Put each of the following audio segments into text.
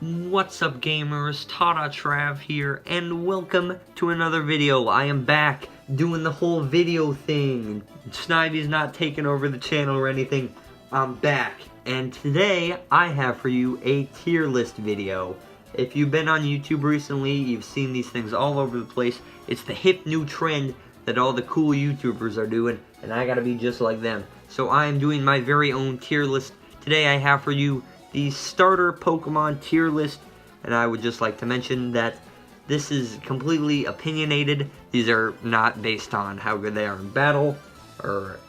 What's up gamers, Trav here, and welcome to another video. I am back doing the whole video thing. Snivy's not taking over the channel or anything. I'm back, and today I have for you a tier list video. If you've been on YouTube recently, you've seen these things all over the place. It's the hip new trend that all the cool YouTubers are doing, and I gotta be just like them. So I am doing my very own tier list. Today I have for you the starter Pokemon tier list, and I would just like to mention that this is completely opinionated. These are not based on how good they are in battle or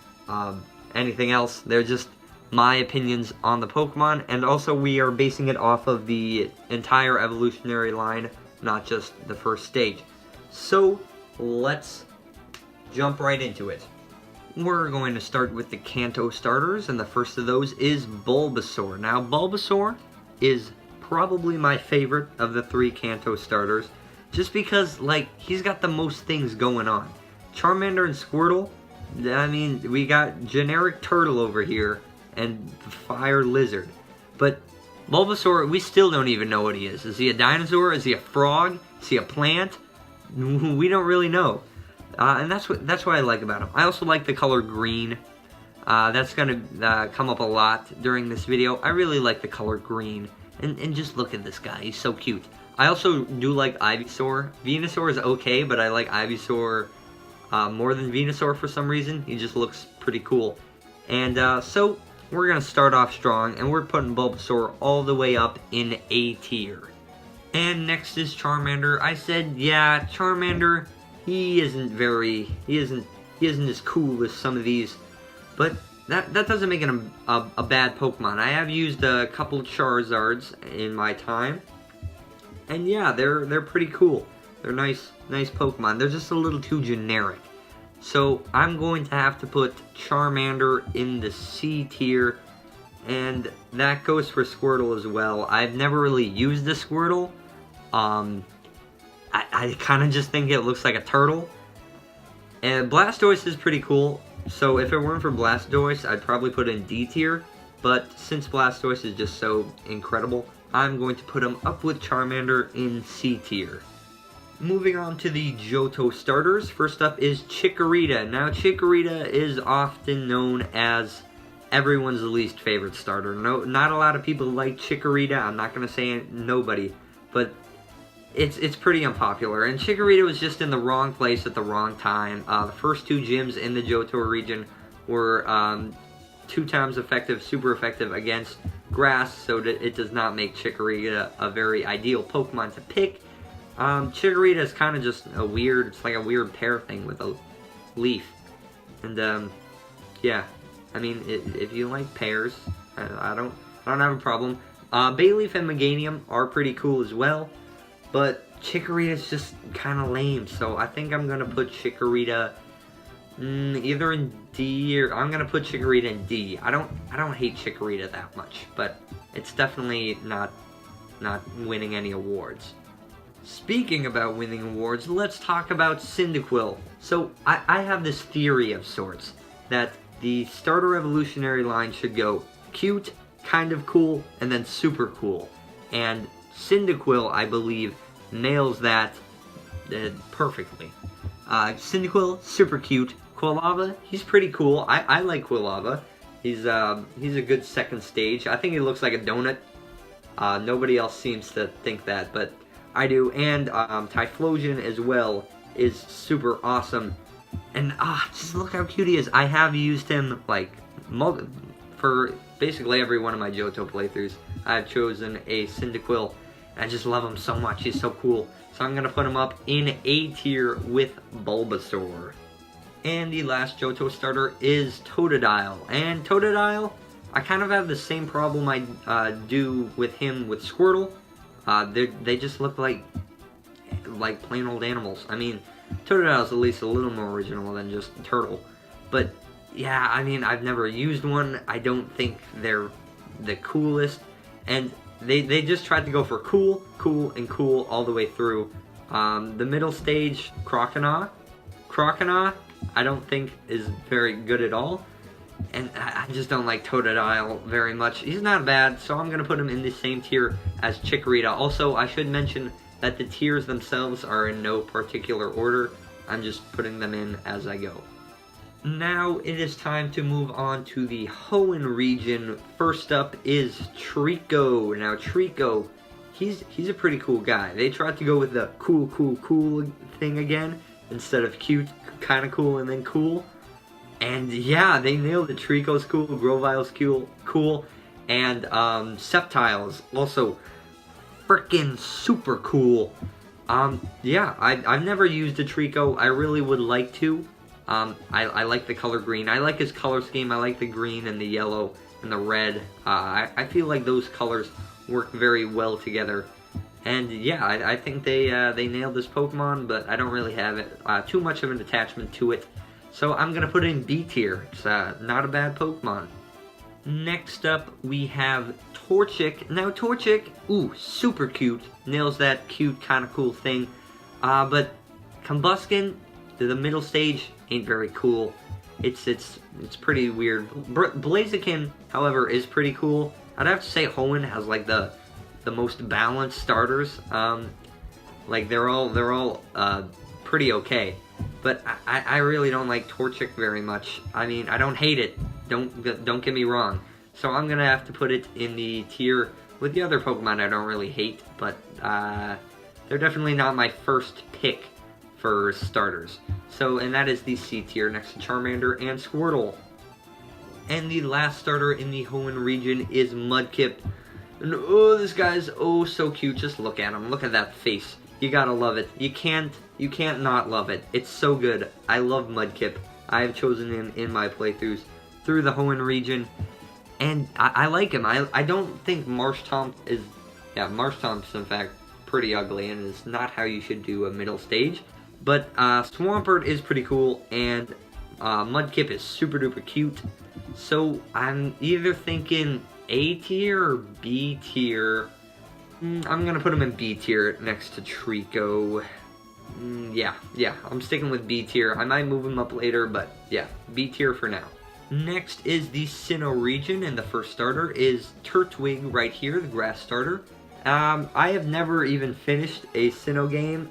anything else. They're just my opinions on the Pokemon, and also we are basing it off of the entire evolutionary line, not just the first stage. So let's jump right into it. We're going to start with the Kanto starters, and the first of those is Bulbasaur. Now, Bulbasaur is probably my favorite of the three Kanto starters, just because, like, he's got the most things going on. Charmander and Squirtle, I mean, we got generic turtle over here, and fire lizard. But Bulbasaur, we still don't even know what he is. Is he a dinosaur? Is he a frog? Is he a plant? We don't really know. And that's what I like about him. I also like the color green. That's gonna come up a lot during this video. I really like the color green. And just look at this guy. He's so cute. I also do like Ivysaur. Venusaur is okay, but I like Ivysaur more than Venusaur for some reason. He just looks pretty cool. And so we're gonna start off strong, and we're putting Bulbasaur all the way up in A tier. And next is Charmander. I said, yeah, Charmander. He isn't as cool as some of these, but that doesn't make him a bad Pokemon. I have used a couple Charizards in my time, and yeah, they're pretty cool. They're nice Pokemon. They're just a little too generic. So I'm going to have to put Charmander in the C tier, and that goes for Squirtle as well. I've never really used the Squirtle. I kind of just think it looks like a turtle. And Blastoise is pretty cool, so if it weren't for Blastoise, I'd probably put it in D tier. But since Blastoise is just so incredible, I'm going to put him up with Charmander in C tier. Moving on to the Johto starters, first up is Chikorita. Now, Chikorita is often known as everyone's least favorite starter. No, not a lot of people like Chikorita. I'm not going to say nobody, but it's pretty unpopular, and Chikorita was just in the wrong place at the wrong time. The first two gyms in the Johto region were 2 times effective, super effective against grass, so it does not make Chikorita a very ideal Pokemon to pick. Chikorita is kind of just it's like a weird pear thing with a leaf. And yeah, I mean, if you like pears, I don't have a problem. Bayleaf and Meganium are pretty cool as well. But Chikorita is just kind of lame, so I think I'm gonna put Chikorita either in D or I'm gonna put Chikorita in D. I don't hate Chikorita that much, but it's definitely not winning any awards. Speaking about winning awards, let's talk about Cyndaquil. So I have this theory of sorts that the starter evolutionary line should go cute, kind of cool, and then super cool. And Cyndaquil, I believe, nails that perfectly. Cyndaquil, super cute. Quilava, he's pretty cool. I like Quilava. He's a good second stage. I think he looks like a donut. Nobody else seems to think that, but I do. And Typhlosion as well is super awesome. And just look how cute he is. I have used him like for basically every one of my Johto playthroughs. I've chosen a Cyndaquil. I just love him so much. He's so cool. So I'm going to put him up in A tier with Bulbasaur. And the last Johto starter is Totodile. And Totodile, I kind of have the same problem I do with him with Squirtle. They just look like plain old animals. I mean, Totodile's at least a little more original than just a turtle. But yeah, I mean, I've never used one. I don't think they're the coolest. And they just tried to go for cool, and cool all the way through. The middle stage, Croconaw, I don't think is very good at all. And I just don't like Totodile very much. He's not bad, so I'm going to put him in the same tier as Chikorita. Also, I should mention that the tiers themselves are in no particular order. I'm just putting them in as I go. Now it is time to move on to the Hoenn region. First up is Treecko. Now Treecko, he's a pretty cool guy. They tried to go with the cool thing again instead of cute, kind of cool, and then cool. And yeah, they nailed it. Treecko's cool, Grovile's cool, and Sceptile's also freaking super cool. Yeah, I've never used a Treecko. I really would like to. I like the color green. I like his color scheme. I like the green and the yellow and the red. I feel like those colors work very well together. And yeah, I think they nailed this Pokemon, but I don't really have too much of an attachment to it. So I'm going to put it in B tier. It's not a bad Pokemon. Next up, we have Torchic. Now Torchic, ooh, super cute. Nails that cute, kind of cool thing. But Combuskin, the middle stage, ain't very cool. It's pretty weird. Blaziken, however, is pretty cool. I'd have to say Hoenn has like the most balanced starters. Like they're all pretty okay. But I really don't like Torchic very much. I mean, I don't hate it. Don't get me wrong. So I'm gonna have to put it in the tier with the other Pokemon I don't really hate, but they're definitely not my first pick for starters. So, and that is the C tier next to Charmander and Squirtle. And the last starter in the Hoenn region is Mudkip. And oh, this guy's oh so cute. Just look at him. Look at that face. You gotta love it. You can't not love it. It's so good. I love Mudkip. I have chosen him in my playthroughs through the Hoenn region, and I like him. I don't think Marshtomp is, yeah, Marshtomp's in fact pretty ugly, and it's not how you should do a middle stage. But Swampert is pretty cool, and Mudkip is super duper cute. So I'm either thinking A tier or B tier. I'm gonna put him in B tier next to Treecko. Yeah, I'm sticking with B tier. I might move him up later, but yeah, B tier for now. Next is the Sinnoh region, and the first starter is Turtwig right here, the grass starter. I have never even finished a Sinnoh game,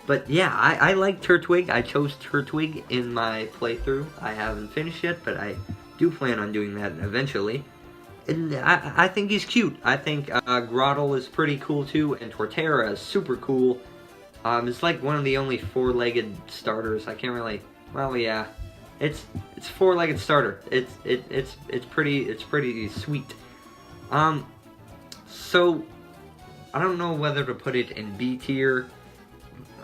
but yeah, I like Turtwig. I chose Turtwig in my playthrough. I haven't finished yet, but I do plan on doing that eventually. And I think he's cute. I think Grottle is pretty cool too, and Torterra is super cool. It's like one of the only four-legged starters. I can't really. Well, yeah, it's four-legged starter. It's pretty sweet. So I don't know whether to put it in B tier.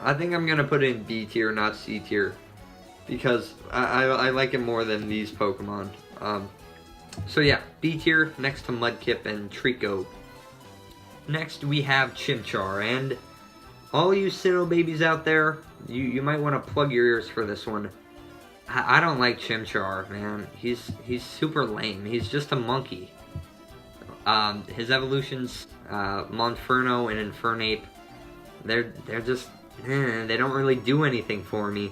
I think I'm gonna put it in B tier, not C tier, because I like it more than these Pokemon. So yeah, B tier next to Mudkip and Treecko. Next we have Chimchar, and all you Sinnoh babies out there, you might want to plug your ears for this one. I don't like Chimchar, man. He's super lame. He's just a monkey. His evolutions, Monferno and Infernape, they're just they don't really do anything for me.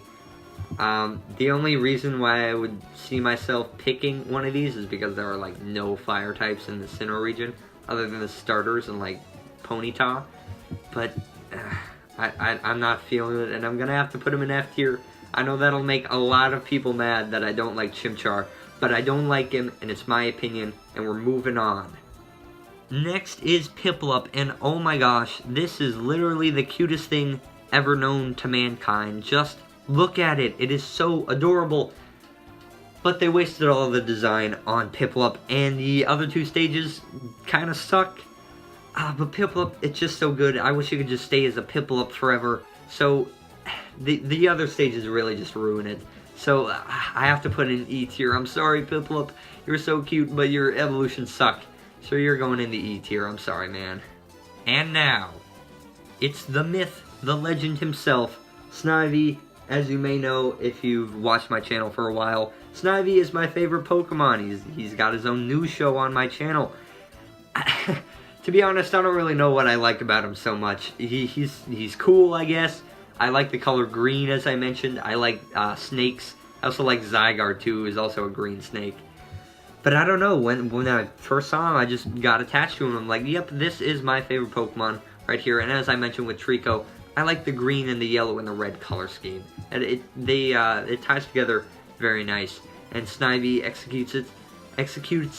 The only reason why I would see myself picking one of these is because there are like no fire types in the Sinnoh region other than the starters and like Ponyta. But I'm not feeling it, and I'm gonna have to put him in F tier. I know that'll make a lot of people mad that I don't like Chimchar, but I don't like him, and it's my opinion, and we're moving on. Next is Piplup, and oh my gosh, this is literally the cutest thing ever known to mankind. Just look at it. It is so adorable. But they wasted all of the design on Piplup, and the other two stages kind of suck. But Piplup, it's just so good. I wish it could just stay as a Piplup forever. So the other stages really just ruin it. So I have to put in E tier. I'm sorry, Piplup. You're so cute, but your evolution sucked. So you're going in the E tier. I'm sorry, man. And now, it's the myth, the legend himself, Snivy. As you may know if you've watched my channel for a while, Snivy is my favorite Pokemon. He's got his own news show on my channel. To be honest, I don't really know what I like about him so much. He's cool, I guess. I like the color green, as I mentioned. I like snakes. I also like Zygarde too, who's also a green snake. But I don't know, when I first saw him, I just got attached to him. I'm like, yep, this is my favorite Pokemon right here. And as I mentioned with Treecko, I like the green and the yellow and the red color scheme. And it ties together very nice. And Snivy executes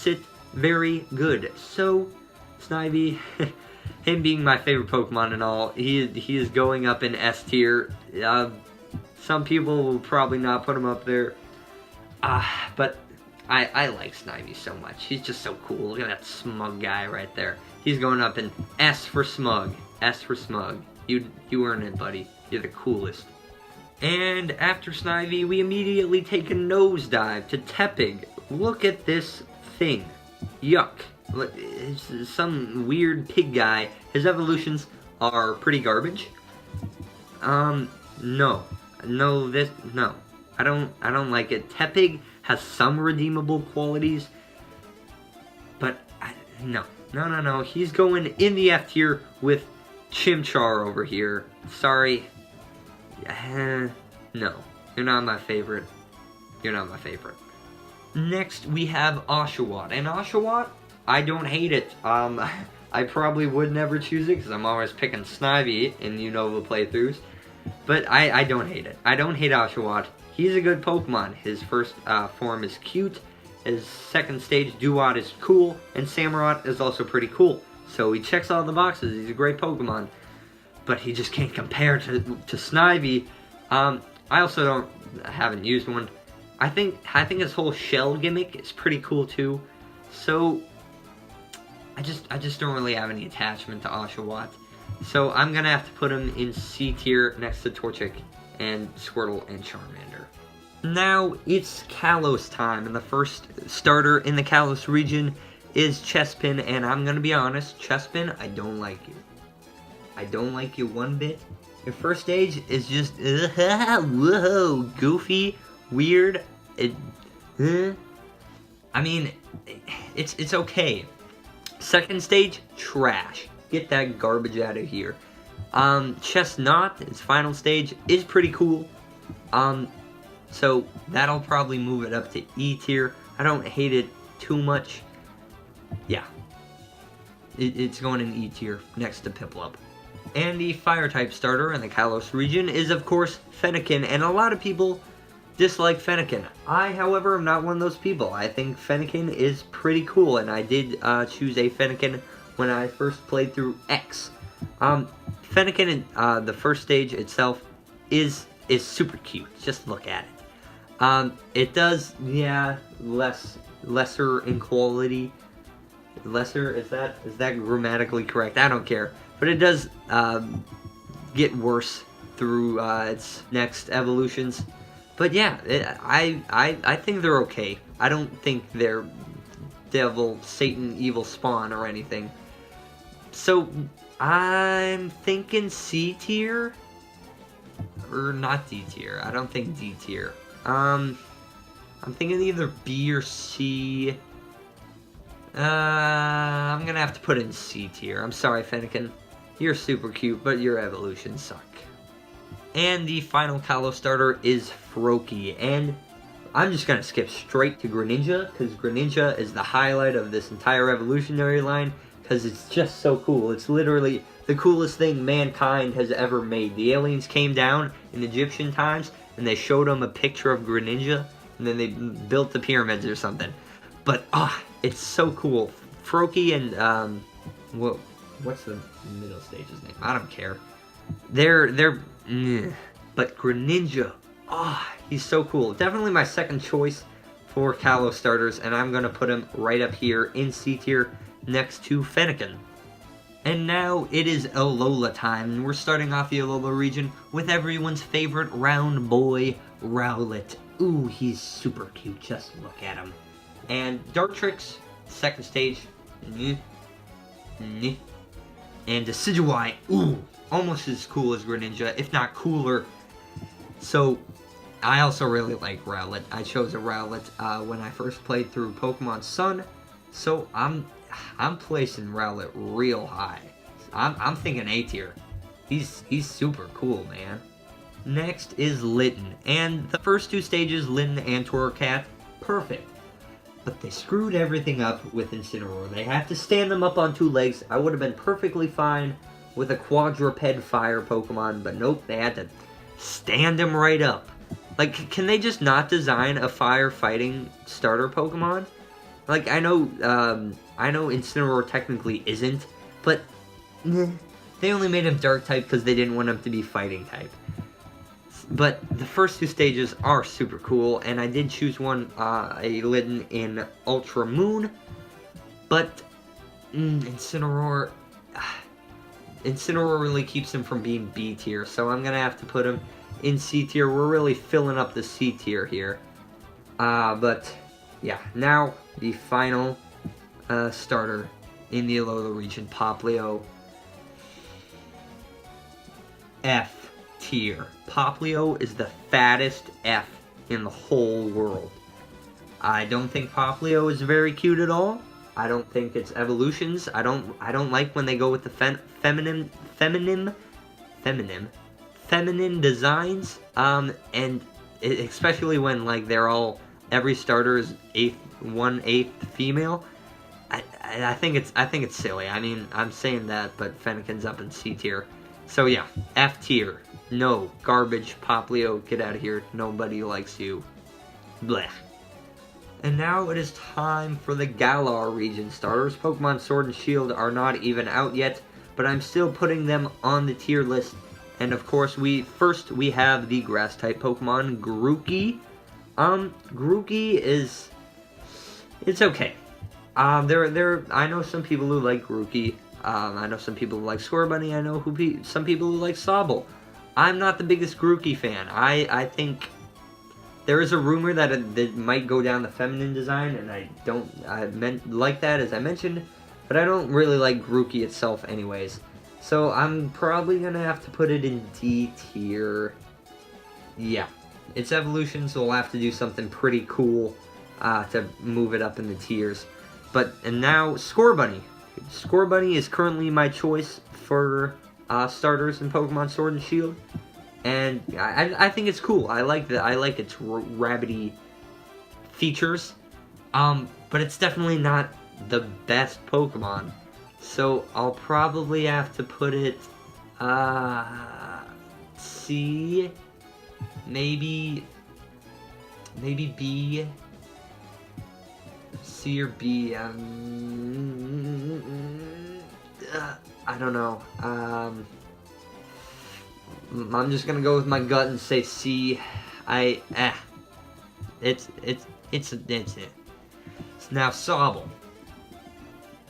it very good. So, Snivy, him being my favorite Pokemon and all, he is going up in S tier. Some people will probably not put him up there. But I like Snivy so much. He's just so cool. Look at that smug guy right there. He's going up in S for smug. S for smug. You earn it, buddy. You're the coolest. And after Snivy, we immediately take a nosedive to Tepig. Look at this thing. Yuck. It's some weird pig guy. His evolutions are pretty garbage. No. I don't like it. Tepig has some redeemable qualities, but no. He's going in the F tier with Chimchar over here. Sorry. No. You're not my favorite. Next, we have Oshawott. And Oshawott, I don't hate it. I probably would never choose it because I'm always picking Snivy in Unova playthroughs. But I don't hate it. I don't hate Oshawott. He's a good Pokemon. His first form is cute. His second stage, Duat, is cool. And Samurott is also pretty cool. So he checks all the boxes. He's a great Pokemon. But he just can't compare to Snivy. I also haven't used one. I think his whole shell gimmick is pretty cool too. So I just don't really have any attachment to Oshawott. So I'm gonna have to put him in C tier next to Torchic and Squirtle and Charmander. Now it's Kalos time, and the first starter in the Kalos region is Chespin, and I'm gonna be honest, Chespin, I don't like you. I don't like you one bit. Your first stage is just whoa, goofy, weird. I mean, it's okay. Second stage, trash. Get that garbage out of here. Chestnut, its final stage, is pretty cool. So that'll probably move it up to E tier. I don't hate it too much. Yeah. It's going in E tier next to Piplup. And the fire-type starter in the Kalos region is, of course, Fennekin, and a lot of people dislike Fennekin. I, however, am not one of those people. I think Fennekin is pretty cool, and I did choose a Fennekin when I first played through X. Fennekin, the first stage itself, is super cute. Just look at it. It does, yeah, lesser in quality. Lesser, is that grammatically correct? I don't care. But it does get worse through its next evolutions. But yeah, I think they're okay. I don't think they're devil, Satan, evil spawn or anything. So I'm thinking C tier or not D tier. I don't think D tier. I'm thinking either B or C. I'm gonna have to put in C tier. I'm sorry, Fennekin. You're super cute, but your evolutions suck. And the final Kalos starter is Froakie, and I'm just gonna skip straight to Greninja, because Greninja is the highlight of this entire evolutionary line, because it's just so cool. It's literally the coolest thing mankind has ever made. The aliens came down in Egyptian times, and they showed them a picture of Greninja, and then they built the pyramids or something. But, it's so cool. Froakie and, what's the middle stage's name? I don't care. But Greninja, he's so cool. Definitely my second choice for Kalos starters, and I'm gonna put him right up here in C tier next to Fennekin. And now it is Alola time, and we're starting off the Alola region with everyone's favorite round boy, Rowlett. Ooh, he's super cute, just look at him. And Dartrix, second stage, and Decidueye, ooh, almost as cool as Greninja, if not cooler. So, I also really like Rowlett. I chose a Rowlett when I first played through Pokemon Sun, so I'm placing Rowlett real high. I'm thinking A tier. He's super cool, man. Next is Litton, and the first two stages, Litton and Torchic, perfect. But they screwed everything up with Incineroar. They had to stand them up on two legs. I would have been perfectly fine with a quadruped fire Pokemon, but nope, they had to stand him right up. Like, can they just not design a fire fighting starter Pokemon? Like, I know Incineroar technically isn't, but they only made him dark type because they didn't want him to be fighting type. But the first two stages are super cool, and I did choose one, a Litton in Ultra Moon, but Incineroar really keeps him from being B tier, so I'm gonna have to put him in C tier. We're really filling up the C tier here. But yeah, now the final starter in the Alola region, Popplio. F tier. Popplio is the fattest F in the whole world. I don't think Popplio is very cute at all. I don't think its evolutions. I don't like when they go with the feminine designs. And especially when like they're all, every starter is 1/8 female. I think it's silly. I mean, I'm saying that, but Fennekin's up in C tier. So yeah, F tier. No, garbage, Popplio, get out of here. Nobody likes you. Blech. And now it is time for the Galar region starters. Pokemon Sword and Shield are not even out yet, but I'm still putting them on the tier list. And of course, we have the Grass-type Pokemon, Grookey. Grookey is... it's okay. I know some people who like Grookey. I know some people who like Scorbunny. I know some people who like Sobble. I'm not the biggest Grookey fan. I think there is a rumor that it might go down the feminine design, and I meant like that, as I mentioned, but I don't really like Grookey itself anyways. So I'm probably going to have to put it in D tier. Yeah. Its evolutions will have to do something pretty cool to move it up in the tiers. And now, Scorbunny. Scorbunny is currently my choice for starters in Pokemon Sword and Shield. And I think it's cool. I like its rabbity features. But it's definitely not the best Pokemon. So I'll probably have to put it C, maybe B, C or B. I don't know. I'm just gonna go with my gut and say C. It's it. Now Sobble.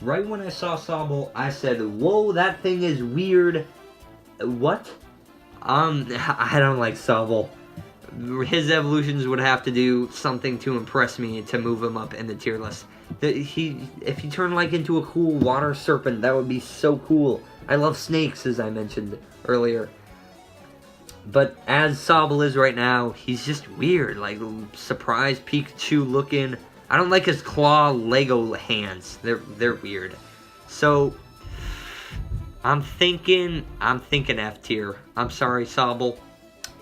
Right when I saw Sobble, I said, "Whoa, that thing is weird." What? I don't like Sobble. His evolutions would have to do something to impress me to move him up in the tier list. If he turned like into a cool water serpent, that would be so cool. I love snakes, as I mentioned earlier. But as Sobble is right now, he's just weird, like surprise Pikachu looking. I don't like his claw Lego hands. They're weird. So I'm thinking F tier. I'm sorry, Sobble.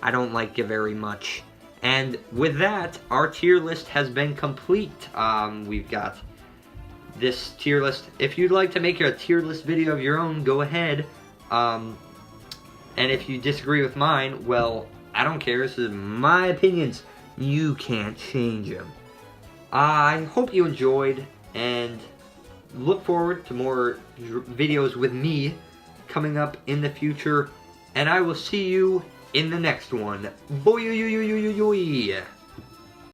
I don't like you very much. And with that, our tier list has been complete. We've got this tier list. If you'd like to make a tier list video of your own, go ahead. And if you disagree with mine, well, I don't care. This is my opinions. You can't change them. I hope you enjoyed, and look forward to more videos with me coming up in the future. And I will see you in the next one. Boy.